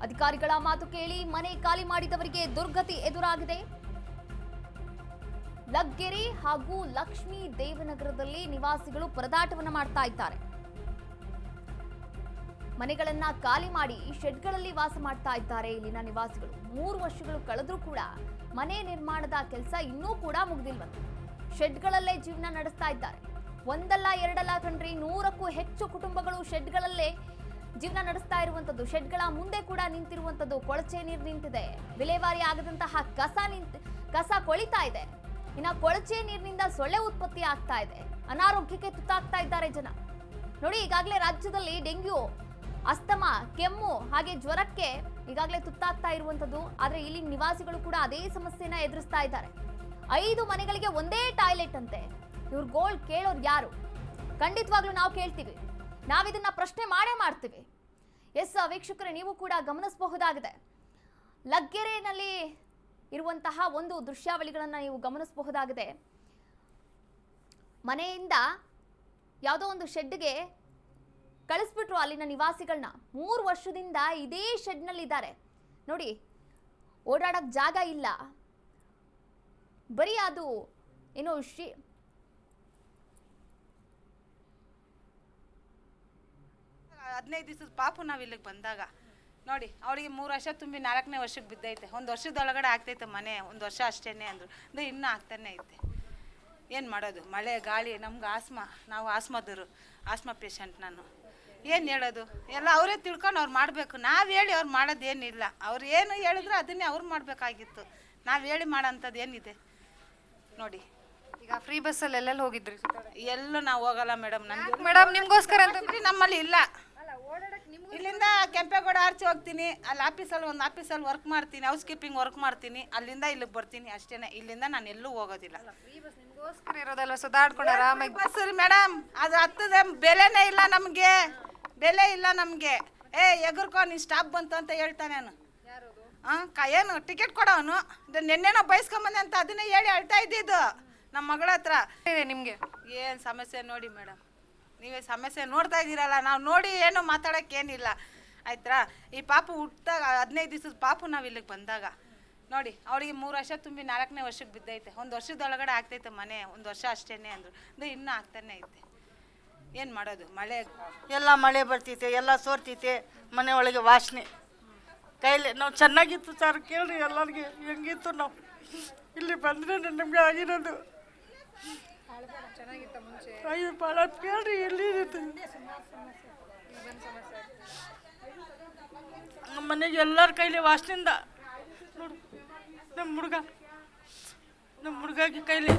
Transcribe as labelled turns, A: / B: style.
A: ಅಧಿಕಾರಿಗಳ ಮಾತು ಕೇಳಿ ಮನೆ ಖಾಲಿ ಮಾಡಿದವರಿಗೆ ದುರ್ಗತಿ ಎದುರಾಗಿದೆ. ಲಗ್ಗೆರೆ ಹಾಗೂ ಲಕ್ಷ್ಮೀ ದೇವನಗರದಲ್ಲಿ ನಿವಾಸಿಗಳು ಪರದಾಟವನ್ನ ಮಾಡ್ತಾ ಇದ್ದಾರೆ. ಮನೆಗಳನ್ನ ಖಾಲಿ ಮಾಡಿ ಶೆಡ್ಗಳಲ್ಲಿ ವಾಸ ಮಾಡ್ತಾ ಇದ್ದಾರೆ ಇಲ್ಲಿನ ನಿವಾಸಿಗಳು. 3 ವರ್ಷಗಳು ಕಳೆದ್ರೂ ಕೂಡ ಮನೆ ನಿರ್ಮಾಣದ ಕೆಲಸ ಇನ್ನೂ ಕೂಡ ಮುಗಿದಿಲ್ವಂತೆ. ಶೆಡ್ಗಳಲ್ಲೇ ಜೀವನ ನಡೆಸ್ತಾ ಇದ್ದಾರೆ. ಒಂದಲ್ಲ ಎರಡಲ್ಲ ಕಣ್ರಿ, 100ಕ್ಕೂ ಹೆಚ್ಚು ಕುಟುಂಬಗಳು ಶೆಡ್ಗಳಲ್ಲೇ ಜೀವನ ನಡೆಸ್ತಾ ಇರುವಂತದ್ದು. ಶೆಡ್ಗಳ ಮುಂದೆ ಕೂಡ ನಿಂತಿರುವಂತದ್ದು ಕೊಳಚೆ ನೀರು ನಿಂತಿದೆ. ವಿಲೇವಾರಿ ಆಗದಂತಹ ಕಸ ಕೊಳಿತಾ ಇದೆ. ಇನ್ನ ಕೊಳಚೆ ನೀರಿನಿಂದ ಸೊಳ್ಳೆ ಉತ್ಪತ್ತಿ ಆಗ್ತಾ ಇದೆ. ಅನಾರೋಗ್ಯಕ್ಕೆ ತುತ್ತಾಗ್ತಾ ಇದ್ದಾರೆ ಜನ. ನೋಡಿ, ಈಗಾಗಲೇ ರಾಜ್ಯದಲ್ಲಿ ಡೆಂಗ್ಯೂ, ಅಸ್ತಮಾ, ಕೆಮ್ಮು ಹಾಗೆ ಜ್ವರಕ್ಕೆ ಈಗಾಗಲೇ ತುತ್ತಾಗ್ತಾ ಇರುವಂತದ್ದು. ಆದ್ರೆ ಇಲ್ಲಿ ನಿವಾಸಿಗಳು ಕೂಡ ಅದೇ ಸಮಸ್ಯೆನ ಎದುರಿಸ್ತಾ ಇದ್ದಾರೆ. 5 ಮನೆಗಳಿಗೆ ಒಂದೇ ಟಾಯ್ಲೆಟ್ ಅಂತೆ. ಇವ್ರ ಗೋಳ್ ಕೇಳೋರು ಯಾರು? ಖಂಡಿತವಾಗ್ಲೂ ನಾವು ಕೇಳ್ತೀವಿ. ನಾವಿದನ್ನ ಪ್ರಶ್ನೆ ಮಾಡೇ ಮಾಡ್ತೀವಿ. ಎಸ್ ವೀಕ್ಷಕರೇ, ನೀವು ಕೂಡ ಗಮನಿಸಬಹುದಾಗಿದೆ. ಲಗ್ಗೆರೆನಲ್ಲಿ ಇರುವಂತಹ ಒಂದು ದೃಶ್ಯಾವಳಿಗಳನ್ನ ನೀವು ಗಮನಿಸಬಹುದಾಗಿದೆ. ಮನೆಯಿಂದ ಯಾವುದೋ ಒಂದು ಶೆಡ್ಗೆ ಕಳಿಸ್ಬಿಟ್ರು ಅಲ್ಲಿನ ನಿವಾಸಿಗಳನ್ನ. 3 ವರ್ಷದಿಂದ ಇದೇ ಶೆಡ್ನಲ್ಲಿದ್ದಾರೆ. ನೋಡಿ, ಓಡಾಡಕ್ ಜಾಗ ಇಲ್ಲ. ಬರೀ ಅದು ಏನು
B: 15 ದಿವಸದ ಪಾಪು ನಾವು ಇಲ್ಲಿಗೆ ಬಂದಾಗ ನೋಡಿ, ಅವಳಿಗೆ 3 ವರ್ಷ ತುಂಬಿ 4ನೇ ವರ್ಷಕ್ಕೆ ಬಿದ್ದೈತೆ. 1 ವರ್ಷದೊಳಗಡೆ ಆಗ್ತೈತೆ ಮನೆ. 1 ವರ್ಷ ಅಷ್ಟೇನೆ ಅಂದರು. ಅದು ಇನ್ನೂ ಆಗ್ತಾನೆ ಐತೆ. ಏನು ಮಾಡೋದು? ಮಳೆ ಗಾಳಿ, ನಮ್ಗೆ ನಾವು ಆಸ್ಮಾದವರು, ಆಸ್ಮಾ ಪೇಷಂಟ್ ನಾನು. ಏನು ಹೇಳೋದು? ಎಲ್ಲ ಅವರೇ ತಿಳ್ಕೊಂಡು ಅವ್ರು ಮಾಡಬೇಕು. ನಾವು ಹೇಳಿ ಅವ್ರು ಮಾಡೋದೇನಿಲ್ಲ. ಅವ್ರು ಏನು ಹೇಳಿದ್ರು ಅದನ್ನೇ ಅವ್ರು ಮಾಡಬೇಕಾಗಿತ್ತು. ನಾವು ಹೇಳಿ ಮಾಡೋಂಥದ್ದು ಏನಿದೆ ನೋಡಿ.
C: ಈಗ ಫ್ರೀ ಬಸ್ಸಲ್ಲಿ ಎಲ್ಲೆಲ್ಲಿ ಹೋಗಿದ್ರಿ?
B: ಎಲ್ಲೂ ನಾವು ಹೋಗಲ್ಲ ಮೇಡಮ್. ನಮ್ಗೆ
C: ಮೇಡಮ್ ನಿಮಗೋಸ್ಕರ ಅಂತ
B: ನಮ್ಮಲ್ಲಿ ಇಲ್ಲ. ಇಲ್ಲಿಂದ ಕೆಂಪೇಗೌಡ ಆರ್ಚಿ ಹೋಗ್ತೀನಿ. ಅಲ್ಲಿ ಒಂದು ಆಫೀಸಲ್ಲಿ ವರ್ಕ್ ಮಾಡ್ತೀನಿ, ಹೌಸ್ ಕೀಪಿಂಗ್ ವರ್ಕ್ ಮಾಡ್ತೀನಿ. ಅಲ್ಲಿಂದ ಇಲ್ಲಿಗೆ ಬರ್ತೀನಿ ಅಷ್ಟೇನೆ. ಇಲ್ಲಿಂದ ನಾನು ಎಲ್ಲೂ ಹೋಗೋದಿಲ್ಲ.
C: ನಿಮಗೋಸ್ಕರ ಇರೋದಲ್ಲ, ಸುಧಾಡ್ಕೊಂಡು ಆರಾಮಾಗಿ
B: ಬಸ್ ಮೇಡಮ್. ಅದು ಹತ್ತದ ಬೆಲೆನೇ ಇಲ್ಲ ನಮಗೆ. ಬೆಲೆ ಇಲ್ಲ ನಮಗೆ. ಎಗರ್ಕೋ ನೀನು ಸ್ಟಾಪ್ ಬಂತು ಅಂತ ಹೇಳ್ತಾನೆ ನಾನು. ಏನು ಟಿಕೆಟ್ ಕೊಡೋನು ನೆನ್ನೆನೋ ಬಯಸ್ಕೊಂಬಂದೆ ಅಂತ ಅದನ್ನೇ ಹೇಳಿ ಹೇಳ್ತಾ ಇದ್ದಿದ್ದು ನಮ್ಮ ಮಗಳ ಹತ್ರ.
C: ನಿಮಗೆ
B: ಏನು ಸಮಸ್ಯೆ ನೋಡಿ ಮೇಡಮ್, ನೀವೇ ಸಮಸ್ಯೆ ನೋಡ್ತಾ ಇದ್ದೀರಲ್ಲ. ನಾವು ನೋಡಿ ಏನು ಮಾತಾಡೋಕ್ಕೇನಿಲ್ಲ ಆಯ್ತಾ. ಈ ಪಾಪು ಹುಟ್ಟಿದಾಗ 15 ದಿವಸದ ಪಾಪು ನಾವು ಇಲ್ಲಿಗೆ ಬಂದಾಗ ನೋಡಿ, ಅವಳಿಗೆ 3 ವರ್ಷ ತುಂಬಿ 4ನೇ ವರ್ಷಕ್ಕೆ ಬಿದ್ದೈತೆ. 1 ವರ್ಷದೊಳಗಡೆ ಆಗ್ತೈತೆ ಮನೆ. 1 ವರ್ಷ ಅಷ್ಟೇನೆ ಅಂದರು. ಅದು ಇನ್ನೂ ಆಗ್ತಾನೆ ಐತೆ. ಏನು ಮಾಡೋದು? ಮಳೆ
D: ಎಲ್ಲ ಮಳೆ ಬರ್ತೈತೆ, ಎಲ್ಲ ಸೋರ್ತೈತೆ. ಮನೆ ಒಳಗೆ ವಾಸನೆ ಕೈಲಿ. ನಾವು ಚೆನ್ನಾಗಿತ್ತು ಸರ್, ಕೇಳ್ರಿ ಎಲ್ಲರಿಗೆ ಹೆಂಗಿತ್ತು. ನಾವು ಇಲ್ಲಿ ಬಂದ್ರೆ ನಮ್ಗೆ ಆಗಿರೋದು ಅಯ್ಯೋ ಭಾಳ ಕೇಳ್ರಿ. ಎಲ್ಲಿ ನಮ್ಮ ಮನೆಗೆ ಎಲ್ಲರ ಕೈಲಿ ವಾಸನೆಯಿಂದ ನೋಡು. ನಮ್ಮ ಹುಡುಗಾಗಿ ಕೈಲಿ